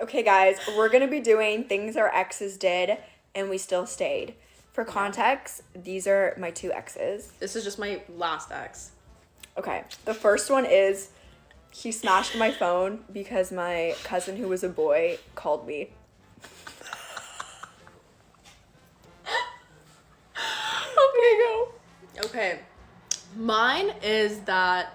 Okay, guys, we're going to be doing things our exes did and we still stayed. For context, these are my 2 exes. This is just my last ex. Okay, the first one is he smashed my phone because my cousin, who was a boy, called me. Okay, go. Okay. Mine is that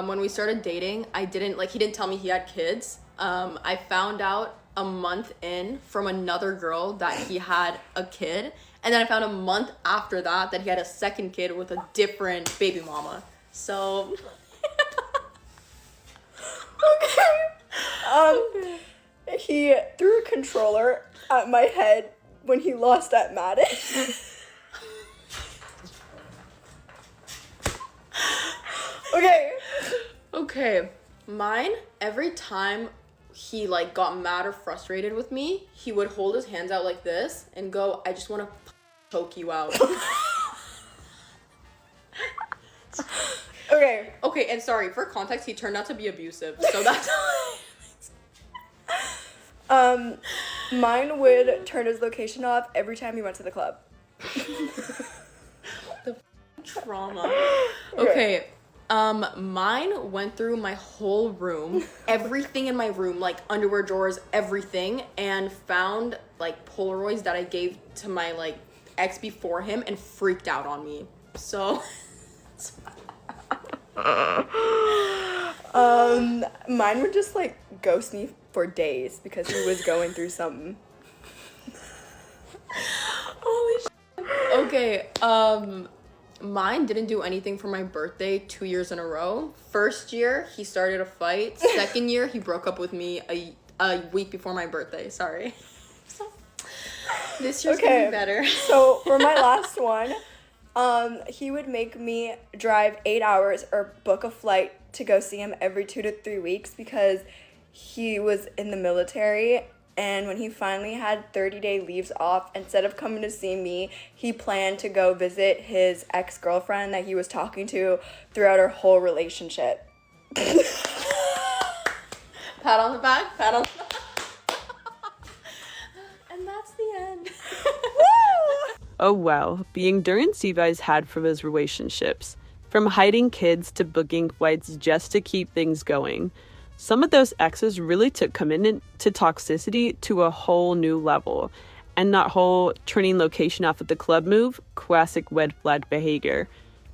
when we started dating, he didn't tell me he had kids. I found out a month in from another girl that he had a kid. And then I found a month after that he had a second kid with a different baby mama. So... Okay. He threw a controller at my head when he lost at Madden. Okay. Okay. Mine, every time he got mad or frustrated with me, he would hold his hands out like this and go, I just want to choke you out. Okay, and sorry, for context, he turned out to be abusive, so that's... Mine would turn his location off every time he went to the club. The trauma. Okay, mine went through my whole room, everything in my room, underwear drawers, everything, and found, Polaroids that I gave to my, ex before him and freaked out on me. So... Mine would just ghost me for days because he was going through something. Holy shit. Okay, mine didn't do anything for my birthday 2 years in a row. First year, he started a fight. Second year, he broke up with me a week before my birthday. Sorry. This year's gonna be better. So for my last one, he would make me drive 8 hours or book a flight to go see him every 2 to 3 weeks because he was in the military, and when he finally had 30-day leaves off, instead of coming to see me, he planned to go visit his ex-girlfriend that he was talking to throughout our whole relationship. Pat on the back, pat on the back. And that's the end. Oh wow, the endurance you guys had for those relationships. From hiding kids to booking flights just to keep things going. Some of those exes really took commitment to toxicity to a whole new level. And that whole turning location off at the club move, classic red flag behavior.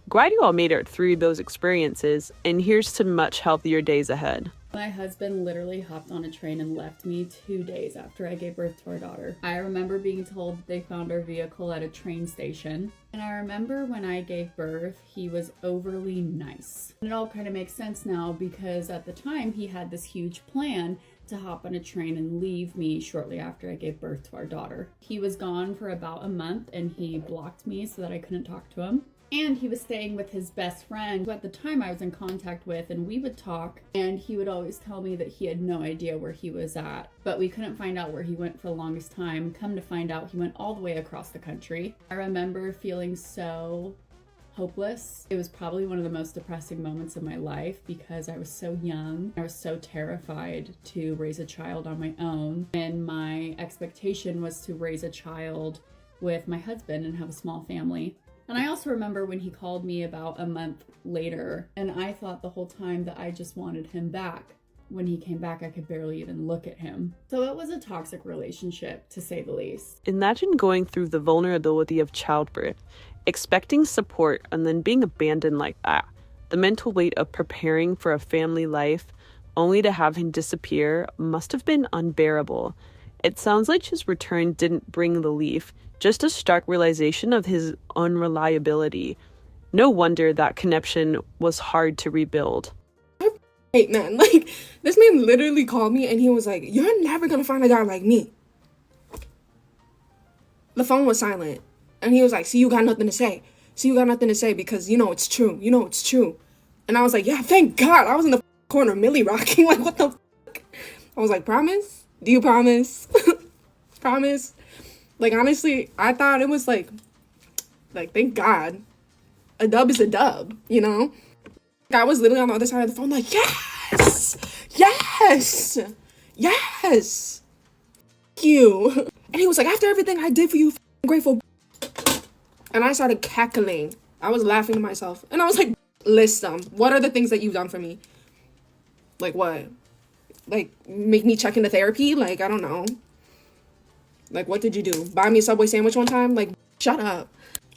Glad you all made it through those experiences, and here's to much healthier days ahead. My husband literally hopped on a train and left me 2 days after I gave birth to our daughter. I remember being told they found our vehicle at a train station. And I remember when I gave birth, he was overly nice. And it all kind of makes sense now because at the time he had this huge plan to hop on a train and leave me shortly after I gave birth to our daughter. He was gone for about a month and he blocked me so that I couldn't talk to him. And he was staying with his best friend, who at the time I was in contact with, and we would talk, and he would always tell me that he had no idea where he was at. But we couldn't find out where he went for the longest time. Come to find out, he went all the way across the country. I remember feeling so hopeless. It was probably one of the most depressing moments of my life because I was so young. I was so terrified to raise a child on my own. And my expectation was to raise a child with my husband and have a small family. And I also remember when he called me about a month later, and I thought the whole time that I just wanted him back. When he came back, I could barely even look at him. So it was a toxic relationship, to say the least. Imagine going through the vulnerability of childbirth, expecting support, and then being abandoned like that. The mental weight of preparing for a family life, only to have him disappear, must have been unbearable. It sounds like his return didn't bring relief, just a stark realization of his unreliability. No wonder that connection was hard to rebuild. Hey man, this man literally called me and he was like, "You're never gonna find a guy like me." The phone was silent. And he was like, "See, you got nothing to say. See, you got nothing to say because you know it's true. You know it's true." And I was like, "Yeah, thank God." I was in the corner milli rocking, what the fuck? I was like, "Promise? Do you promise?" Promise? Honestly, I thought it was thank God. A dub is a dub, you know? I was literally on the other side of the phone yes! Yes! Yes! you. And he was like, after everything I did for you, I'm grateful. And I started cackling. I was laughing to myself. And I was like, list them. What are the things that you've done for me? Like what? Like make me check into therapy? Like, I don't know. Like, what did you do? Buy me a Subway sandwich one time? Like, shut up.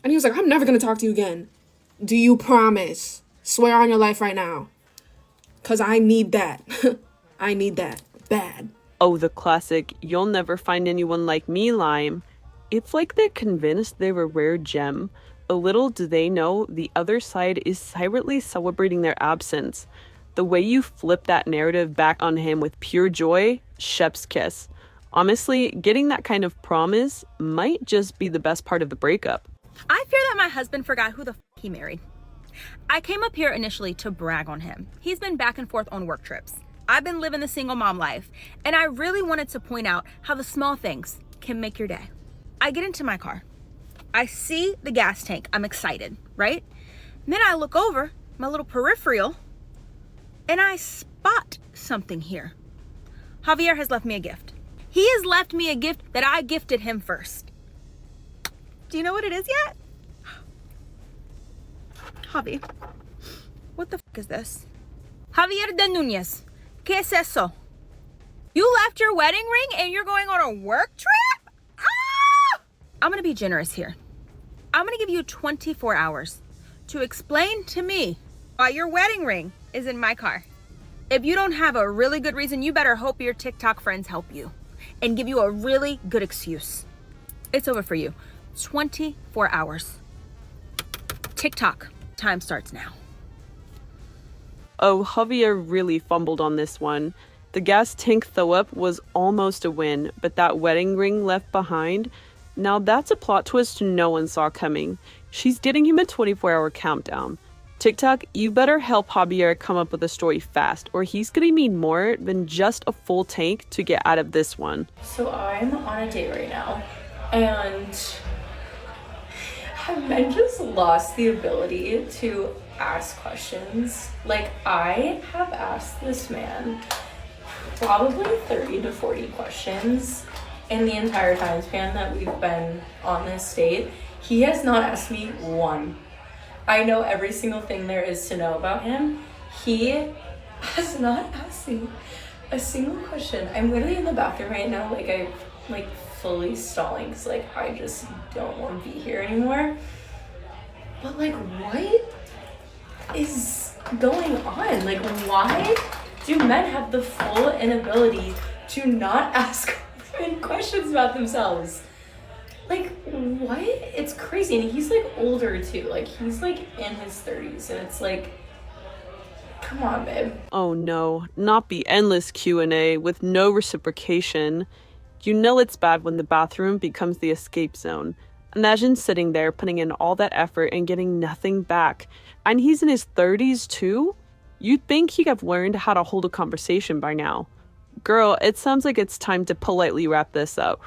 And he was like, I'm never gonna talk to you again. Do you promise? Swear on your life right now. Cause I need that. I need that. Bad. Oh, the classic, you'll never find anyone like me line. It's like they're convinced they're a rare gem. A little do they know the other side is silently celebrating their absence. The way you flip that narrative back on him with pure joy, chef's kiss. Honestly, getting that kind of promise might just be the best part of the breakup. I fear that my husband forgot who the he married. I came up here initially to brag on him. He's been back and forth on work trips. I've been living the single mom life, and I really wanted to point out how the small things can make your day. I get into my car. I see the gas tank. I'm excited, right? Then I look over my little peripheral, and I spot something here. Javier has left me a gift. He has left me a gift that I gifted him first. Do you know what it is yet? Javi, what the is this? Javier de Nunez, ¿qué es eso? You left your wedding ring and you're going on a work trip? Ah! I'm gonna be generous here. I'm gonna give you 24 hours to explain to me why your wedding ring is in my car. If you don't have a really good reason, you better hope your TikTok friends help you and give you a really good excuse. It's over for you. 24 hours. TikTok, time starts now. Oh, Javier really fumbled on this one. The gas tank throw-up was almost a win, but that wedding ring left behind, now that's a plot twist no one saw coming. She's getting him a 24-hour countdown. TikTok, you better help Javier come up with a story fast, or he's gonna need more than just a full tank to get out of this one. So I'm on a date right now, and men just lost the ability to ask questions. Like, I have asked this man probably 30 to 40 questions in the entire time span that we've been on this date. He has not asked me one. I know every single thing there is to know about him. He has not asked me a single question. I'm literally in the bathroom right now, I'm fully stalling because I just don't want to be here anymore. But what is going on? Why do men have the full inability to not ask women questions about themselves? What? It's crazy. And he's older too. He's in his 30s, and it's come on, babe. Oh no, not the endless Q&A with no reciprocation. You know it's bad when the bathroom becomes the escape zone. Imagine sitting there putting in all that effort and getting nothing back. And he's in his 30s too? You'd think he'd have learned how to hold a conversation by now. Girl, it sounds like it's time to politely wrap this up.